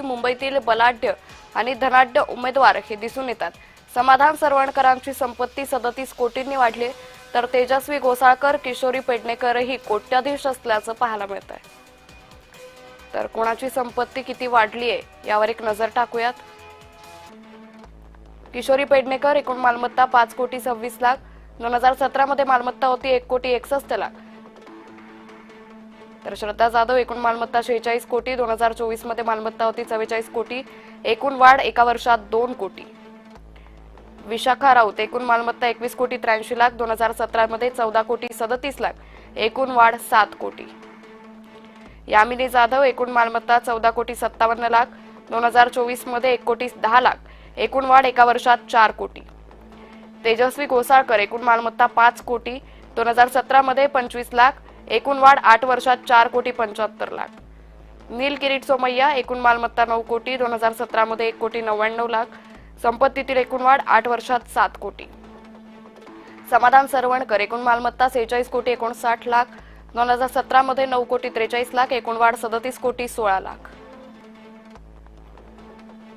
मुंबईतील बलाढ्य आणि धनाढ्य उमेदवार हे दिसून येतात। समाधान सरवणकरांची संपत्ती 37 कोटींनी वाढली, तर तेजस्वी गोसाळकर, किशोरी पेडणेकरही कोट्याधीश असल्याचं पाहायला मिळतंय। तर कोणाची संपत्ती किती वाढली आहे यावर एक नजर टाकूयात। किशोरी पेडणेकर एकूण मालमत्ता 5 कोटी 26 लाख, 2017 मध्ये मालमत्ता होती 1 कोटी 61 लाख। तर श्रद्धा जाधव एकूण मालमत्ता 46 कोटी, 2024 मध्ये मालमत्ता होती 44 कोटी, एकूण वाढ एका वर्षात 2 कोटी। विशाखा राऊत एकूण मालमत्ता 21 कोटी 83 लाख, 2017 मध्ये 14 कोटी 37 लाख, एकूण वाढ 7 कोटी। यामिनी जाधव एकूण मालमत्ता 14 कोटी 57 लाख, 2024 मध्ये 1 कोटी 10 लाख, एकूण वाढ एका वर्षात 4 कोटी। तेजस्वी गोसाळकर एकूण मालमत्ता 5 कोटी, 2017 मध्ये 25 लाख, एकूण वाढ 8 वर्षात 4 कोटी 75 लाख। नील किरीट सोमय्या एकूण मालमत्ता 9 कोटी, 2017 मध्ये 1 कोटी 99 लाख, संपत्तीतील एकूण वाढ 8 वर्षात 7 कोटी। समाधान सरवणकर एकूण मालमत्ता 46 कोटी 59 लाख, 2017 मध्ये 9 कोटी 43 लाख, एकूण वाढ 37 कोटी 16 लाख।